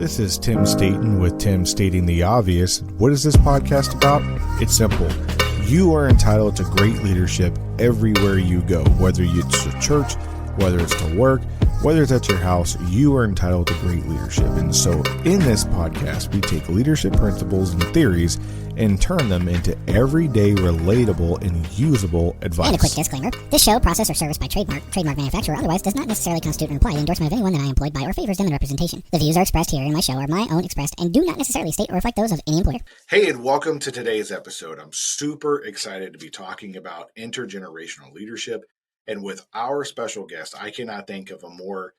This is Tim Staten with Tim Stating the Obvious. What is this podcast about? It's simple. You are entitled to great leadership everywhere you go, whether it's to church, whether it's to work, whether it's at your house, you are entitled to great leadership. And so in this podcast, we take leadership principles and theories and turn them into everyday, relatable, and usable advice. And a quick disclaimer. This show, process, or service by trademark manufacturer, or otherwise does not necessarily constitute an implied endorsement of anyone that I am employed by or favors them in representation. The views are expressed here in my show are my own expressed and do not necessarily state or reflect those of any employer. Hey, and welcome to today's episode. I'm super excited to be talking about intergenerational leadership. And with our special guest, I cannot think of a more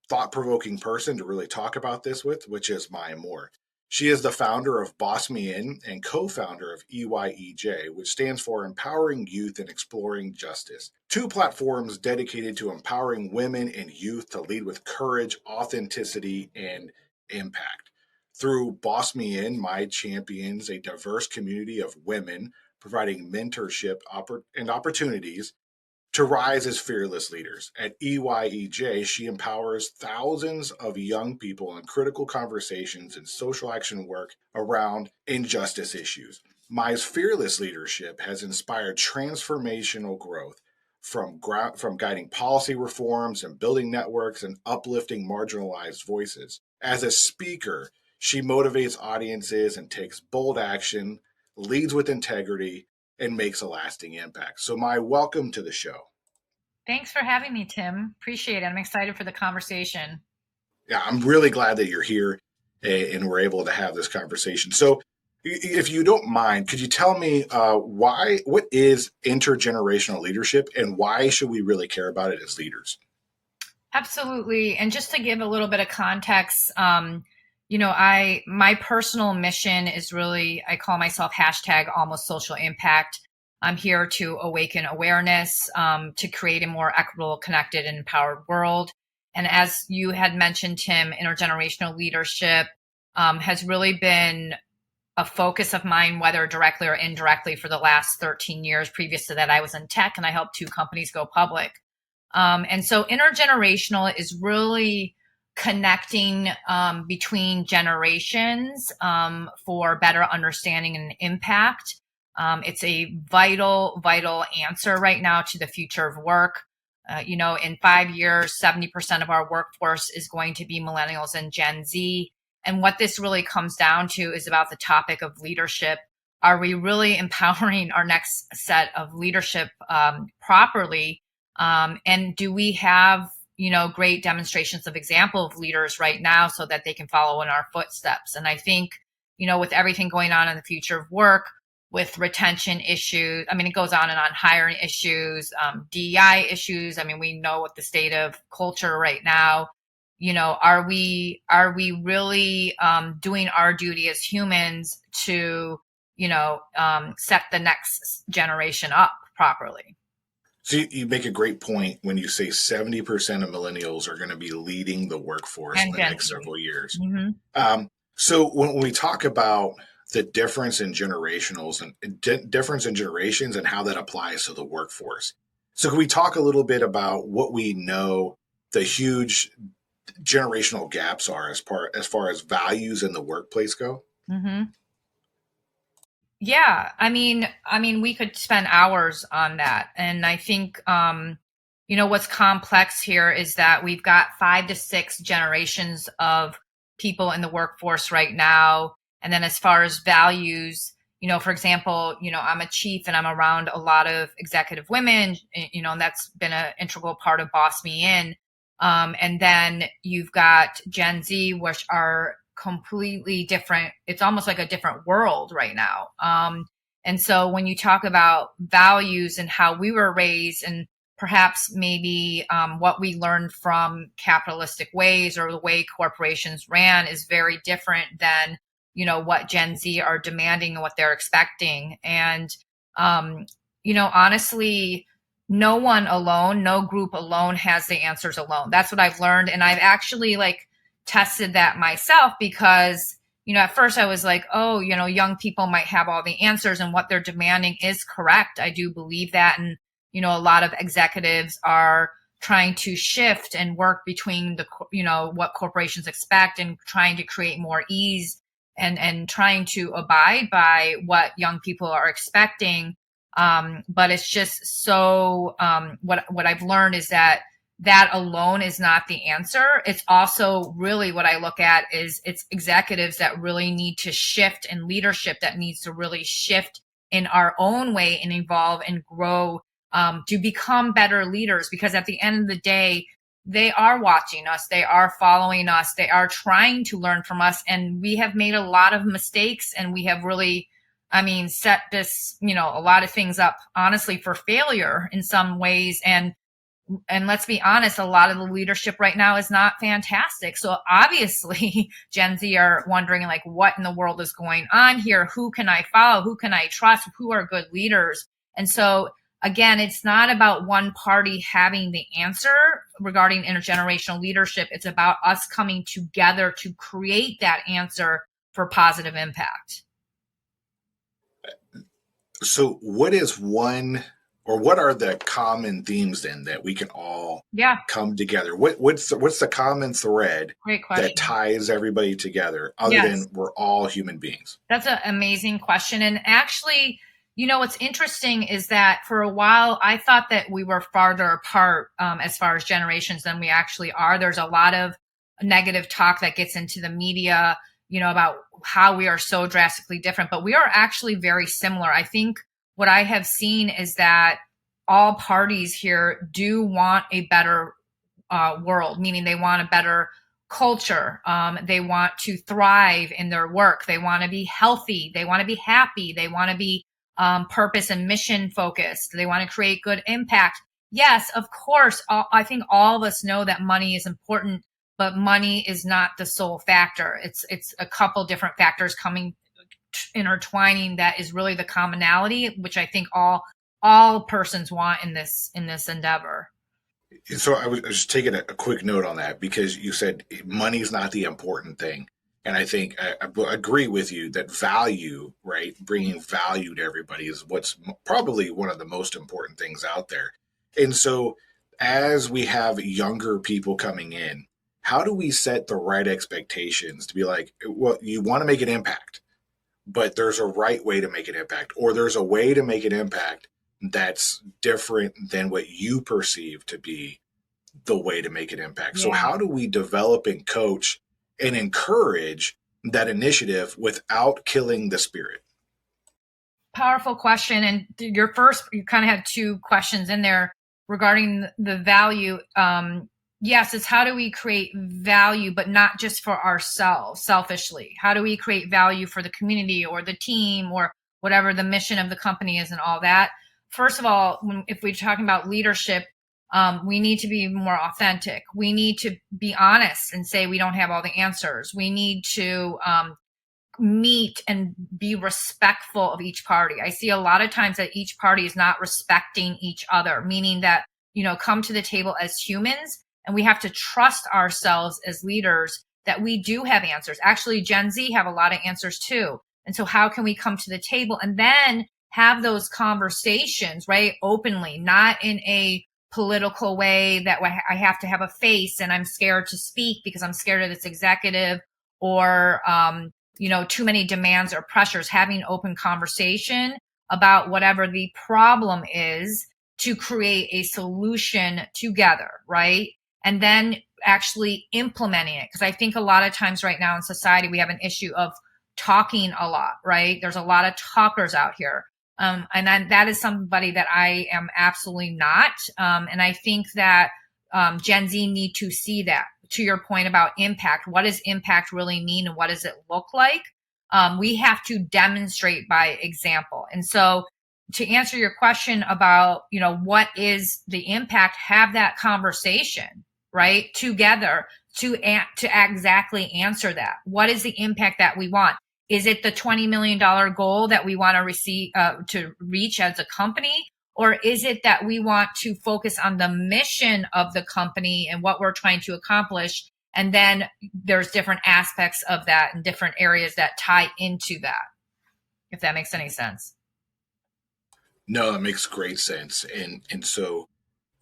thought-provoking person to really talk about this with, which is Mai Moore. She is the founder of Boss Me In and co-founder of EYEJ, which stands for Empowering Youth and Exploring Justice. Two platforms dedicated to empowering women and youth to lead with courage, authenticity, and impact. Through Boss Me In, Mai champions a diverse community of women, providing mentorship and opportunities to rise as fearless leaders. At EYEJ, she empowers thousands of young people in critical conversations and social action work around injustice issues. Mai's fearless leadership has inspired transformational growth from guiding policy reforms and building networks and uplifting marginalized voices. As a speaker, she motivates audiences and takes bold action, leads with integrity, and makes a lasting impact. So Mai, welcome to the show. Thanks for having me, Tim. Appreciate it. I'm excited for the conversation. Yeah, I'm really glad that you're here and we're able to have this conversation. So if you don't mind, could you tell me what is intergenerational leadership and why should we really care about it as leaders? Absolutely. And just to give a little bit of context, my personal mission is really, I call myself #almost social impact. I'm here to awaken awareness, to create a more equitable, connected, and empowered world. And as you had mentioned, Tim, intergenerational leadership has really been a focus of mine, whether directly or indirectly, for the last 13 years. Previous to that, I was in tech and I helped 2 companies go public. And so intergenerational is really connecting between generations for better understanding and impact. It's a vital answer right now to the future of work. In 5 years, 70% of our workforce is going to be millennials and Gen Z. And what this really comes down to is about the topic of leadership. Are we really empowering our next set of leadership properly? And do we have, great demonstrations of example of leaders right now so that they can follow in our footsteps? And I think, with everything going on in the future of work, with retention issues, it goes on and on, hiring issues, DEI issues. We know what the state of culture right now. Are we really doing our duty as humans to, set the next generation up properly? So you make a great point when you say 70% of millennials are going to be leading the workforce in the next several years. Mm-hmm. So when we talk about the difference in generationals and difference in generations and how that applies to the workforce. So can we talk a little bit about what we know the huge generational gaps are as far as values in the workplace go? Mm-hmm. Yeah. We could spend hours on that. And I think, what's complex here is that we've got 5 to 6 generations of people in the workforce right now. And then as far as values, for example, I'm a chief and I'm around a lot of executive women, and that's been an integral part of Boss Me In. And then you've got Gen Z, which are completely different. It's almost like a different world right now. And so when you talk about values and how we were raised and perhaps maybe what we learned from capitalistic ways or the way corporations ran is very different than what Gen Z are demanding and what they're expecting. And, honestly, no one alone, no group alone has the answers alone. That's what I've learned. And I've actually tested that myself because, at first I was like, oh, young people might have all the answers and what they're demanding is correct. I do believe that. And, a lot of executives are trying to shift and work between what corporations expect and trying to create more ease and trying to abide by what young people are expecting. But it's just so, what I've learned is that alone is not the answer. It's also really what I look at is it's executives that really need to shift, and leadership that needs to really shift in our own way and evolve and grow, to become better leaders. Because at the end of the day, they are watching us, they are following us, they are trying to learn from us. And we have made a lot of mistakes, and we have really, set this, a lot of things up, honestly, for failure in some ways. And let's be honest, a lot of the leadership right now is not fantastic. So obviously Gen Z are wondering, like, what in the world is going on here? Who can I follow? Who can I trust? Who are good leaders? And so again, it's not about one party having the answer regarding intergenerational leadership. It's about us coming together to create that answer for positive impact. So what is one, or what are the common themes then that we can all come together? What's the common thread that ties everybody together other than we're all human beings? That's an amazing question. And actually, what's interesting is that for a while, I thought that we were farther apart as far as generations than we actually are. There's a lot of negative talk that gets into the media, about how we are so drastically different, but we are actually very similar. I think what I have seen is that all parties here do want a better world, meaning they want a better culture. They want to thrive in their work. They want to be healthy. They want to be happy. They want to be purpose and mission focused. They want to create good impact. Yes, of course. I think all of us know that money is important, but money is not the sole factor. It's a couple different factors intertwining that is really the commonality, which I think all persons want in this endeavor. So I was just taking a quick note on that, because you said money's not the important thing. And I think I agree with you that value, right? Bringing value to everybody is what's probably one of the most important things out there. And so as we have younger people coming in, how do we set the right expectations to be like, well, you want to make an impact, but there's a right way to make an impact, or there's a way to make an impact that's different than what you perceive to be the way to make an impact. So how do we develop and coach and encourage that initiative without killing the spirit? Powerful question. And you kind of had two questions in there regarding the value. Yes, it's how do we create value, but not just for ourselves selfishly? How do we create value for the community or the team or whatever the mission of the company is and all that? First of all, if we're talking about leadership, we need to be more authentic. We need to be honest and say we don't have all the answers. We need to meet and be respectful of each party. I see a lot of times that each party is not respecting each other, meaning that, come to the table as humans, and we have to trust ourselves as leaders that we do have answers. Actually, Gen Z have a lot of answers too. And so how can we come to the table and then have those conversations, right? Openly, not in a political way that I have to have a face and I'm scared to speak because I'm scared of this executive or, too many demands or pressures. Having open conversation about whatever the problem is to create a solution together, right? And then actually implementing it. Because I think a lot of times right now in society, we have an issue of talking a lot, right? There's a lot of talkers out here. And that is somebody that I am absolutely not. And I think that Gen Z need to see that. To your point about impact, what does impact really mean and what does it look like? We have to demonstrate by example. And so to answer your question about, what is the impact, have that conversation, right? Together to exactly answer that. What is the impact that we want? Is it the $20 million goal that we want to reach as a company? Or is it that we want to focus on the mission of the company and what we're trying to accomplish? And then there's different aspects of that and different areas that tie into that, if that makes any sense. No, that makes great sense. And so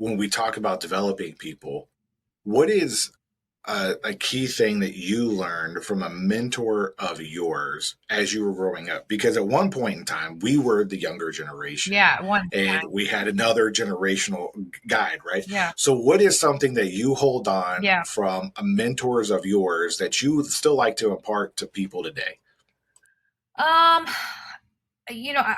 when we talk about developing people, what is a key thing that you learned from a mentor of yours as you were growing up? Because at one point in time, we were the younger generation Yeah, one and time. we had another generational guide, right? Yeah. So, what is something that you hold on Yeah. from mentors of yours that you still like to impart to people today? Um,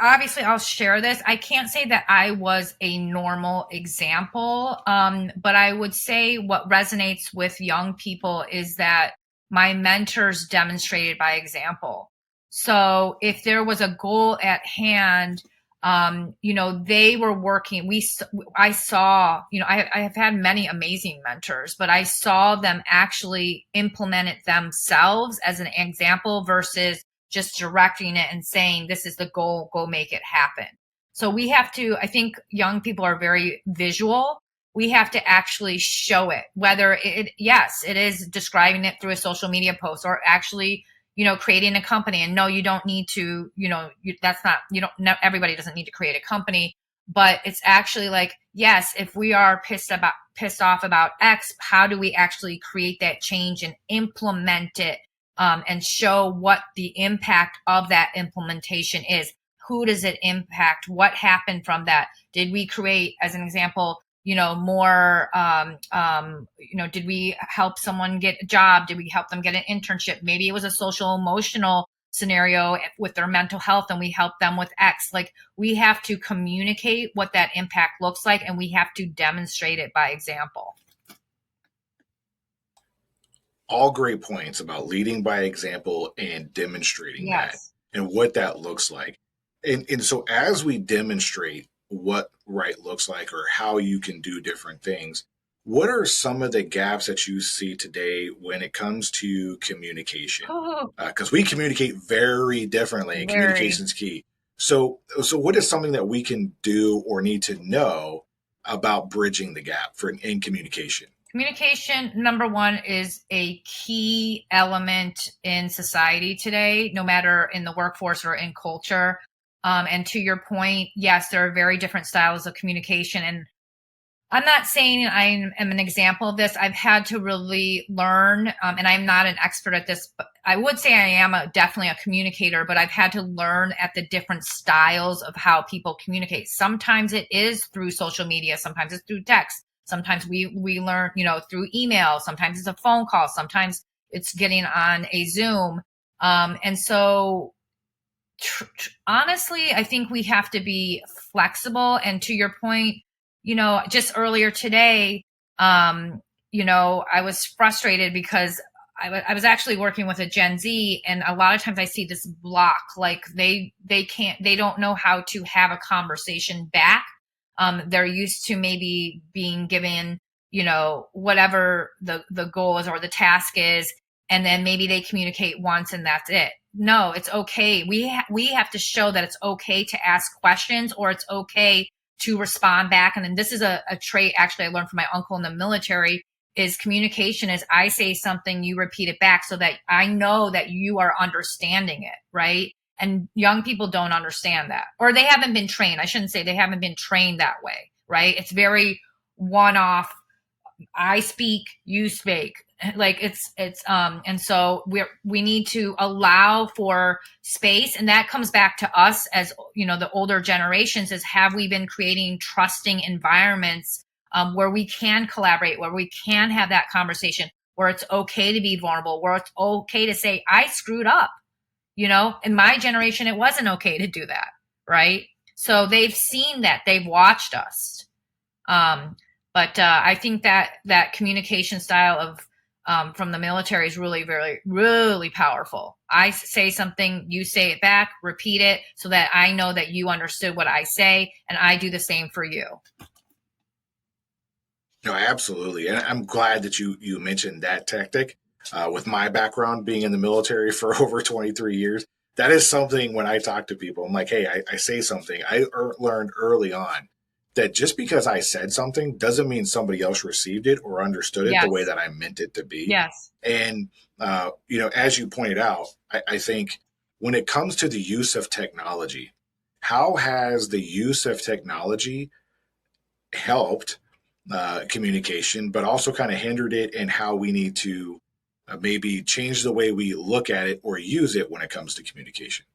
obviously I'll share this. I can't say that I was a normal example, but I would say what resonates with young people is that my mentors demonstrated by example. So if there was a goal at hand, they were working. I saw, I have had many amazing mentors, but I saw them actually implement it themselves as an example versus just directing it and saying, this is the goal, go make it happen. So we have to, I think young people are very visual. We have to actually show it, whether yes, it is describing it through a social media post or actually, creating a company. And no, you don't need to, that's not, everybody doesn't need to create a company, but it's actually like, yes, if we are pissed off about X, how do we actually create that change and implement it, and show what the impact of that implementation is? Who does it impact? What happened from that? Did we create, as an example, more, did we help someone get a job? Did we help them get an internship? Maybe it was a social emotional scenario with their mental health and we help them with X. Like, we have to communicate what that impact looks like and we have to demonstrate it by example. All great points about leading by example and demonstrating that Yes. and what that looks like. And so as we demonstrate what right looks like or how you can do different things, what are some of the gaps that you see today when it comes to communication? Oh, Because we communicate very differently and very. communication is key. So what is something that we can do or need to know about bridging the gap in communication? Communication, number one, is a key element in society today, no matter in the workforce or in culture. And to your point, yes, there are very different styles of communication. And I'm not saying I am an example of this. I've had to really learn, and I'm not an expert at this, but I would say I am definitely a communicator, but I've had to learn at the different styles of how people communicate. Sometimes it is through social media. Sometimes it's through text. Sometimes we learn, through email. Sometimes it's a phone call. Sometimes it's getting on a Zoom. And so honestly, I think we have to be flexible. And to your point, just earlier today, I was frustrated because I was actually working with a Gen Z, and a lot of times I see this block, like they don't know how to have a conversation back. They're used to maybe being given, whatever the goal is or the task is, and then maybe they communicate once and that's it. No, it's okay. We have to show that it's okay to ask questions, or it's okay to respond back. And then this is a trait actually I learned from my uncle in the military, is communication is I say something, you repeat it back so that I know that you are understanding it, right? And young people don't understand that, or they haven't been trained. I shouldn't say they haven't been trained that way, right? It's very one off. I speak, you speak. Like and so we need to allow for space, and that comes back to us as the older generations, is have we been creating trusting environments, where we can collaborate, where we can have that conversation, where it's okay to be vulnerable, where it's okay to say I screwed up. In my generation it wasn't okay to do that, right? So they've seen that, they've watched us. But I think that communication style of from the military is really, very, really powerful. I say something, you say it back, repeat it so that I know that you understood what I say, and I do the same for you. No, absolutely. And I'm glad that you mentioned that tactic. With my background being in the military for over 23 years, that is something when I talk to people, I'm like, hey, I say something. Learned early on that just because I said something doesn't mean somebody else received it or understood it the way Yes. that I meant it to be. Yes. And, as you pointed out, I think when it comes to the use of technology, how has the use of technology helped communication, but also kind of hindered it in how we need to maybe change the way we look at it or use it when it comes to communication?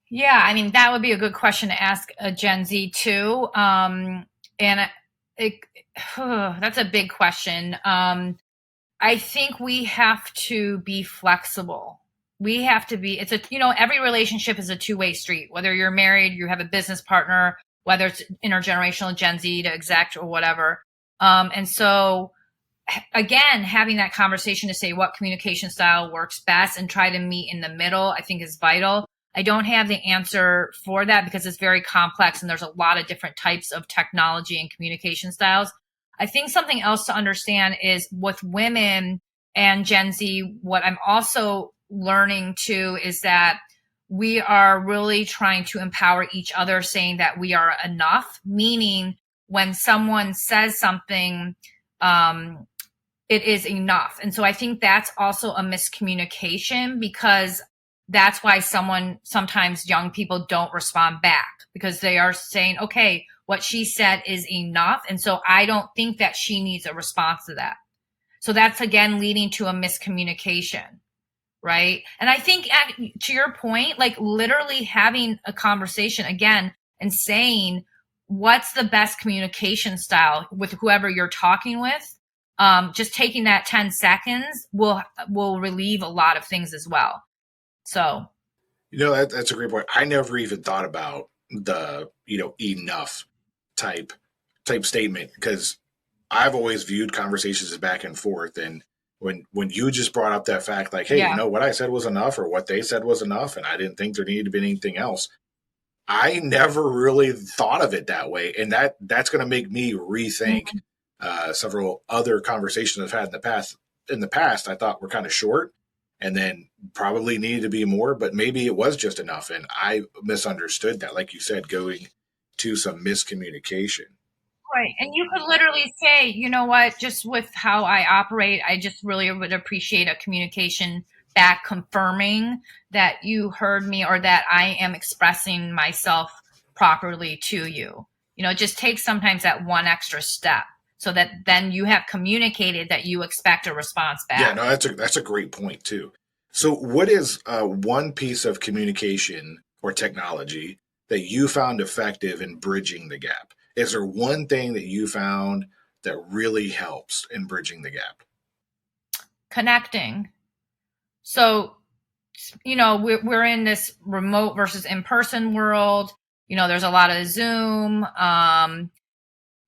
Yeah, I mean, that would be a good question to ask a Gen Z too. And it, that's a big question. I think we have to be flexible. We have to be, every relationship is a two-way street. Whether you're married, you have a business partner, whether it's intergenerational, Gen Z to exec or whatever. And so, again, having that conversation to say what communication style works best and try to meet in the middle, I think is vital. I don't have the answer for that because it's very complex and there's a lot of different types of technology and communication styles. I think something else to understand is with women and Gen Z, what I'm also learning too is that we are really trying to empower each other, saying that we are enough, meaning when someone says something, it is enough. And so I think that's also a miscommunication because that's why sometimes young people don't respond back because they are saying, okay, what she said is enough. And so I don't think that she needs a response to that. So that's again leading to a miscommunication. Right. And I think to your point, like literally having a conversation again and saying, what's the best communication style with whoever you're talking with? Just taking that 10 seconds will relieve a lot of things as well. So, That's a great point. I never even thought about the, enough type statement because I've always viewed conversations as back and forth. And when you just brought up that fact, like, hey, yeah, what I said was enough or what they said was enough, and I didn't think there needed to be anything else. I never really thought of it that way. And that's going to make me rethink several other conversations I've had in the past. In the past, I thought were kind of short and then probably needed to be more, but maybe it was just enough. And I misunderstood that, like you said, going to some miscommunication. right. And you could literally say, you know what, just with how I operate, I just really would appreciate a communication back confirming that you heard me or that I am expressing myself properly to you. It just takes sometimes that one extra step so that then you have communicated that you expect a response Yeah, back. no, that's a great point too. So, what is one piece of communication or technology that you found effective in bridging the gap? Is there one thing that you found that really helps in bridging the gap? Connecting. So, we're in this remote versus in-person world. There's a lot of Zoom.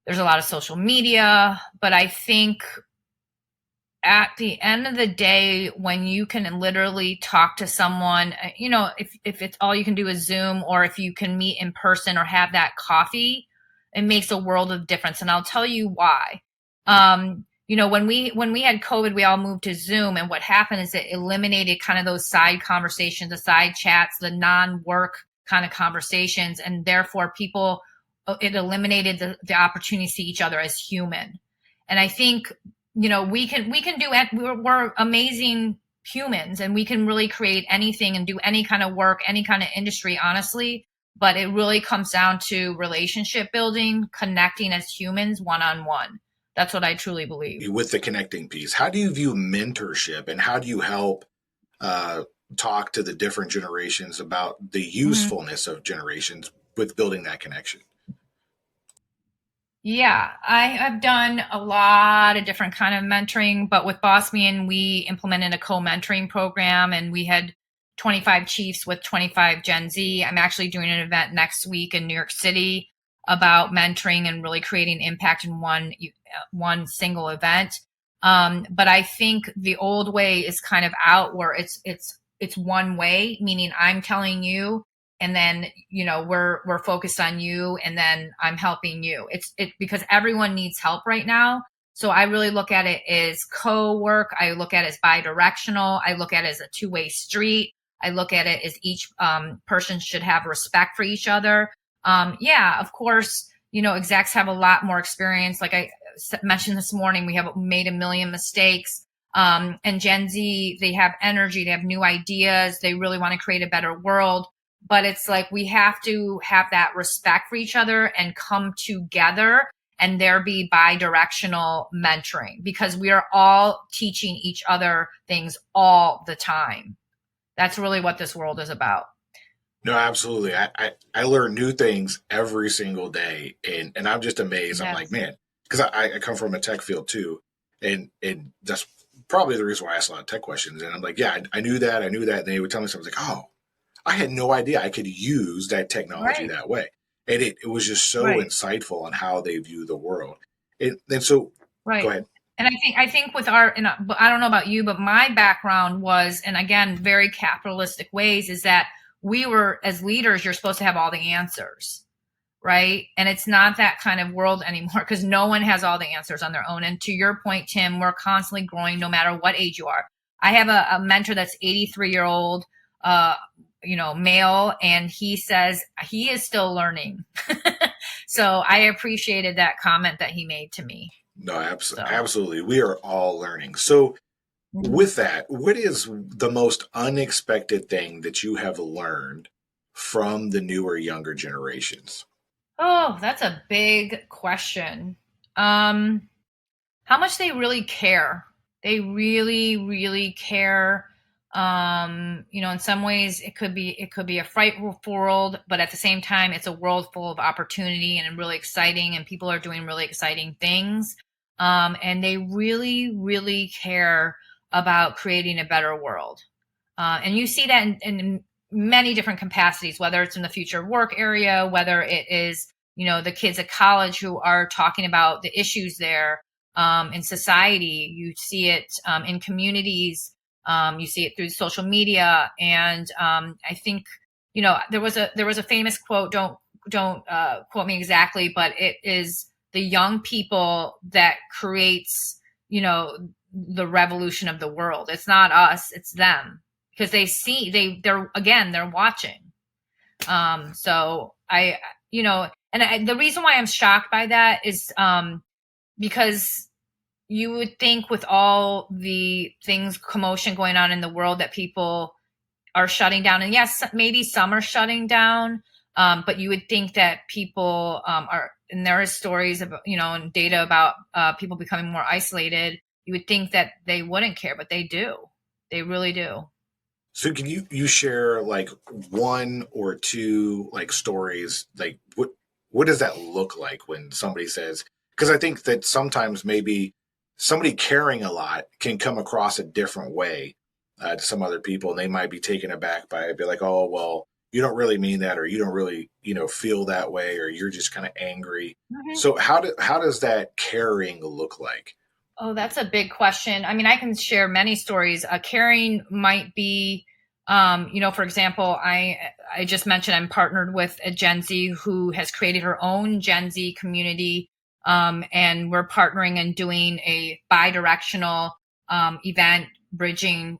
There's a lot of social media, but I think at the end of the day, when you can literally talk to someone, if it's all you can do is Zoom or if you can meet in person or have that coffee, it makes a world of difference. And I'll tell you why. When we had COVID, we all moved to Zoom. And what happened is it eliminated kind of those side conversations, the side chats, the non-work kind of conversations. And therefore it eliminated the opportunity to see each other as human. And I think we can do it. We're amazing humans and we can really create anything and do any kind of work, any kind of industry, honestly. But it really comes down to relationship building, connecting as humans one-on-one. That's what I truly believe. With the connecting piece, how do you view mentorship and how do you help uh, talk to the different generations about the Mhm. usefulness of generations with building that connection? Yeah, I have done a lot of different kind of mentoring, but with Boss Me and we implemented a co-mentoring program and we had 25 chiefs with 25 Gen Z. I'm actually doing an event next week in New York City about mentoring and really creating impact in one single event. But I think the old way is kind of out where it's one way, meaning I'm telling you and then we're focused on you and then I'm helping you. It's because everyone needs help right now. So I really look at it as co-work. I look at it as bi-directional. I look at it as a two-way street. I look at it as each person should have respect for each other. Yeah, of course, execs have a lot more experience. Like I mentioned this morning, we have made a million mistakes. And Gen Z, they have energy, they have new ideas, they really want to create a better world. But it's like we have to have that respect for each other and come together and there be bi-directional mentoring, because we are all teaching each other things all the time. That's really what this world is about. No, absolutely. I learn new things every single day, and I'm just amazed. I'm like, Yes. man, because I come from a tech field too, and that's probably the reason why I ask a lot of tech questions. And I'm like, yeah, I knew that, I knew that. And they would tell me something like, oh, I had no idea I could use that technology Right. that way, and it was just so Right. insightful on how they view the world. And so, go Right. ahead. And I think with our, and I don't know about you, but my background was, and again, very capitalistic ways, is that we were, as leaders, you're supposed to have all the answers, right? And it's not that kind of world anymore, because no one has all the answers on their own. And to your point, Tim, we're constantly growing no matter what age you are. I have a mentor that's 83-year-old, male, and he says he is still learning. So I appreciated that comment that he made to me. No, So. absolutely. We are all learning. So, Mhm. with that, what is the most unexpected thing that you have learned from the newer, younger generations? Oh, that's a big question. How much they really care. They really, really care. In some ways it could be a frightful world, but at the same time, it's a world full of opportunity and really exciting, and people are doing really exciting things. And they really, really care about creating a better world. And you see that in many different capacities, whether it's in the future work area, whether it is, the kids at college who are talking about the issues there, in society. You see it in communities. You see it through social media. And I think, there was a famous quote. Don't quote me exactly, but it is the young people that creates, the revolution of the world. It's not us, it's them, because they're watching. So the reason why I'm shocked by that is because you would think, with all the things, commotion going on in the world, that people are shutting down. And yes, maybe some are shutting down, but you would think that people are, and there is stories about, and data about people becoming more isolated. You would think that they wouldn't care, but they do. They really do. So, can you share like one or two like stories? Like, what does that look like when somebody says? Because I think that sometimes maybe somebody caring a lot can come across a different way to some other people, and they might be taken aback by it, be like, "Oh, well, you don't really mean that, or you don't really, feel that way, or you're just kind of angry." Mhm. So, how does that caring look like? Oh, that's a big question. I mean, I can share many stories. Caring might be, for example, I just mentioned I'm partnered with a Gen Z who has created her own Gen Z community, and we're partnering and doing a bi-directional event, bridging,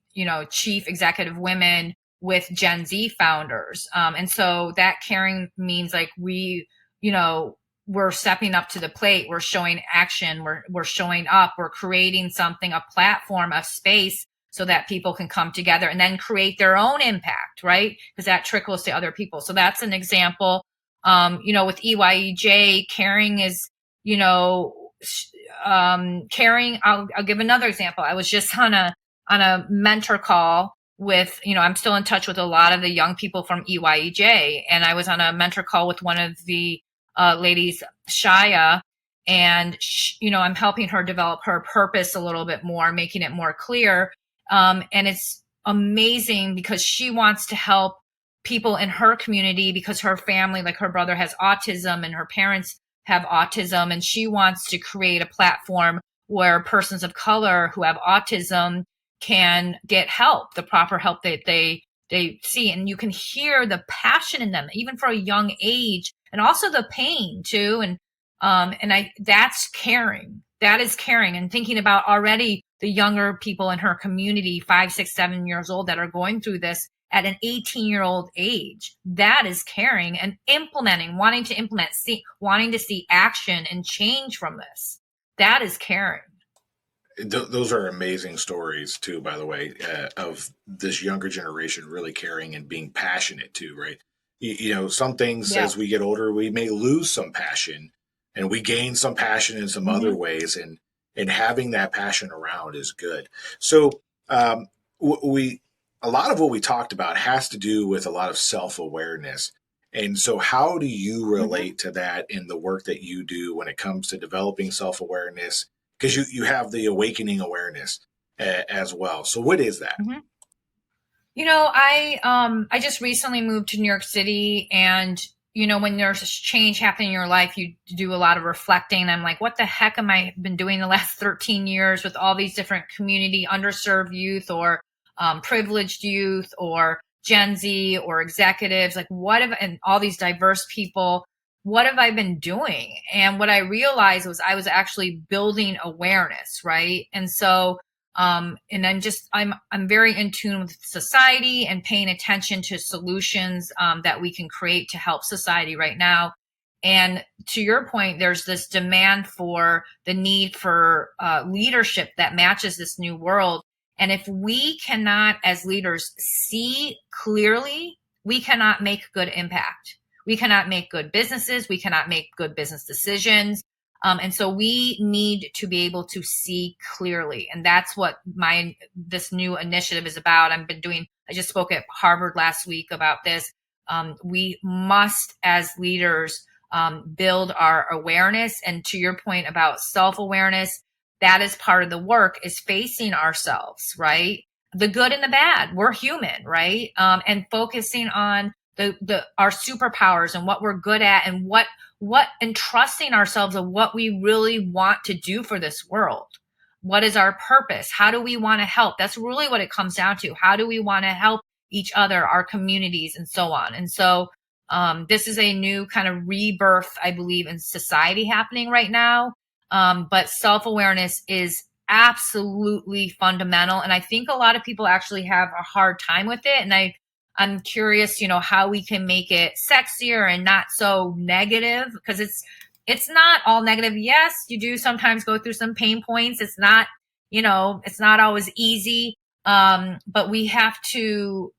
chief executive women with Gen Z founders. And so that caring means, like, we're stepping up to the plate. We're showing action. We're showing up. We're creating something, a platform, a space, so that people can come together and then create their own impact, right? Because that trickles to other people. So that's an example. With EYEJ, caring is, caring. I'll give another example. I was just on a mentor call with, I'm still in touch with a lot of the young people from EYEJ, and I was on a mentor call with one of the ladies, Shaya, and I'm helping her develop her purpose a little bit more, making it more clear. And it's amazing because she wants to help people in her community, because her family, like her brother, has autism and her parents have autism, and she wants to create a platform where persons of color who have autism can get help, the proper help that they see. And you can hear the passion in them, even for a young age, and also the pain too. And that's caring. That is caring, and thinking about already the younger people in her community, 5, 6, 7 years old, that are going through this at an 18-year-old age. That is caring, and implementing, wanting to implement, wanting to see action and change from this. That is caring. Those are amazing stories too, by the way, of this younger generation really caring and being passionate too, right? Some things as we Yes. get older, we may lose some passion, and we gain some passion in some other ways, and having that passion around is good. So we a lot of what we talked about has to do with a lot of self-awareness. And so how do you Mm-hmm. relate to that in the work that you do when it comes to developing self-awareness? Because you have the awakening awareness as well. So what is that? Mm-hmm. I just recently moved to New York City, and when there's a change happening in your life, you do a lot of reflecting. I'm like, what the heck am I been doing the last 13 years with all these different community underserved youth, or privileged youth, or Gen Z, or executives? Like, and all these diverse people, what have I been doing? And what I realized was I was actually building awareness, right? And so and I'm very in tune with society and paying attention to solutions that we can create to help society right now. And to your point, there's this demand for the need for leadership that matches this new world. And if we cannot, as leaders, see clearly, we cannot make good impact. We cannot make good businesses. We cannot make good business decisions. And so we need to be able to see clearly. And that's what this new initiative is about. I just spoke at Harvard last week about this. We must, as leaders, build our awareness. And to your point about self-awareness, that is part of the work, is facing ourselves, right? The good and the bad. We're human, right? And focusing on our superpowers and what we're good at, and and trusting ourselves of what we really want to do for this world. What is our purpose? How do we want to help? That's really what it comes down to. How do we want to help each other, our communities, and so on? And so this is a new kind of rebirth, I believe, in society happening right now. But self-awareness is absolutely fundamental. And I think a lot of people actually have a hard time with it. And I'm curious, how we can make it sexier and not so negative, because it's not all negative. Yes, you do sometimes go through some pain points. It's not, it's not always easy. But we have to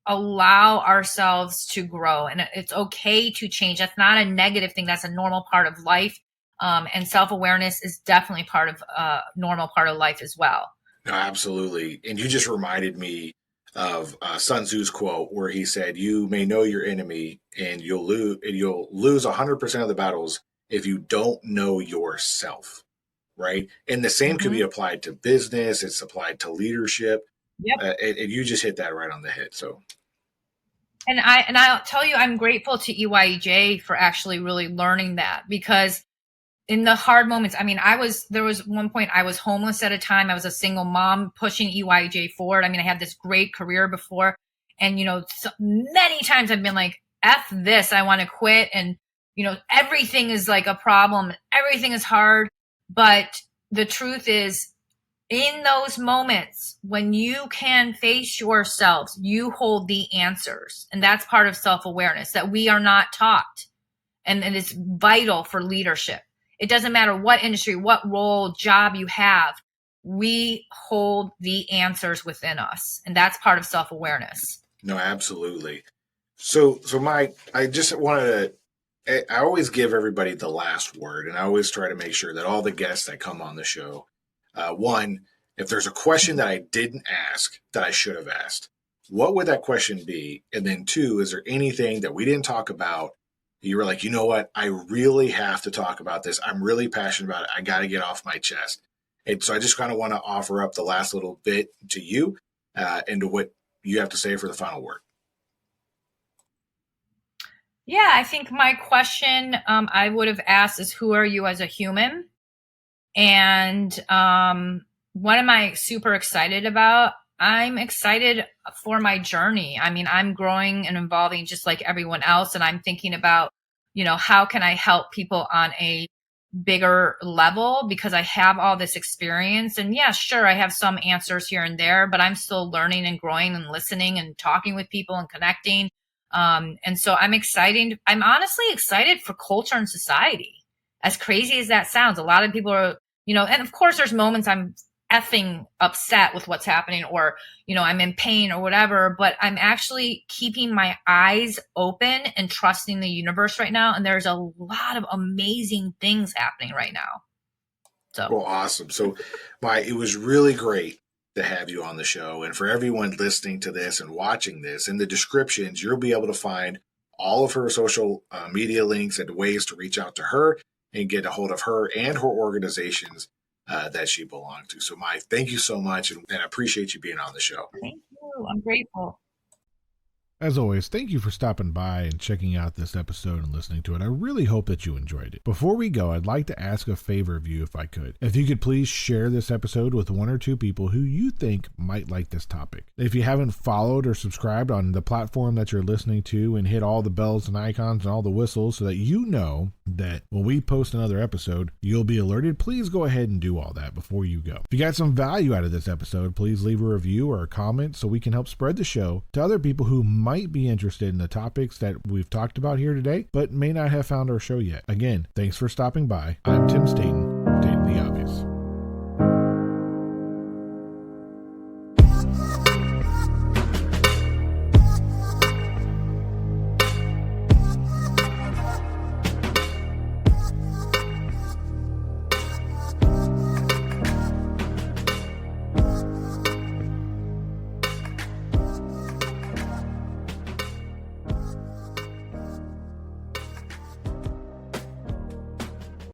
allow ourselves to grow, and it's okay to change. That's not a negative thing. That's a normal part of life. And self-awareness is definitely part of normal part of life as well. No, absolutely. And you just reminded me of Sun Tzu's quote where he said, "You may know your enemy, and you'll lose 100% of the battles if you don't know yourself." Right? And the same could be Mm-hmm. applied to business. It's applied to leadership, Yep. and you just hit that right on the head. So, And I'll tell you, I'm grateful to EYJ for actually really learning that, because in the hard moments, I mean, there was one point I was homeless at a time. I was a single mom pushing EYJ forward. I mean, I had this great career before, and, so many times I've been like, F this, I want to quit. And, everything is like a problem. Everything is hard. But the truth is, in those moments when you can face yourselves, you hold the answers. And that's part of self-awareness that we are not taught. And it's vital for leadership. It doesn't matter what industry, what role, job you have. We hold the answers within us. And that's part of self-awareness. no, absolutely. So Mike, I just wanted to. I always give everybody the last word, and I always try to make sure that all the guests that come on the show, one, if there's a question that I didn't ask that I should have asked, what would that question be? And then two, is there anything that we didn't talk about? You were like, you know what? I really have to talk about this. I'm really passionate about it. I got to get off my chest. And so I just kind of want to offer up the last little bit to you and to what you have to say for the final word. Yeah, I think my question I would have asked is, who are you as a human? And what am I super excited about? I'm excited for my journey. I mean, I'm growing and evolving just like everyone else. And I'm thinking about, how can I help people on a bigger level, because I have all this experience. And yeah, sure, I have some answers here and there, but I'm still learning and growing and listening and talking with people and connecting. And so I'm excited. I'm honestly excited for culture and society. As crazy as that sounds, a lot of people are, and of course there's moments I'm effing upset with what's happening, or, I'm in pain or whatever, but I'm actually keeping my eyes open and trusting the universe right now. And there's a lot of amazing things happening right now. So, well, awesome. So, it was really great to have you on the show. And for everyone listening to this and watching this, in the descriptions, you'll be able to find all of her social media links and ways to reach out to her and get a hold of her and her organizations that she belonged to. So, Mai, thank you so much, and I appreciate you being on the show. thank you. I'm grateful. As always, thank you for stopping by and checking out this episode and listening to it. I really hope that you enjoyed it. Before we go, I'd like to ask a favor of you if I could. If you could please share this episode with one or two people who you think might like this topic. If you haven't followed or subscribed on the platform that you're listening to, and hit all the bells and icons and all the whistles so that you know that when we post another episode, you'll be alerted, please go ahead and do all that before you go. If you got some value out of this episode, please leave a review or a comment so we can help spread the show to other people who might be interested in the topics that we've talked about here today, but may not have found our show yet. Again, thanks for stopping by. I'm Tim Staten,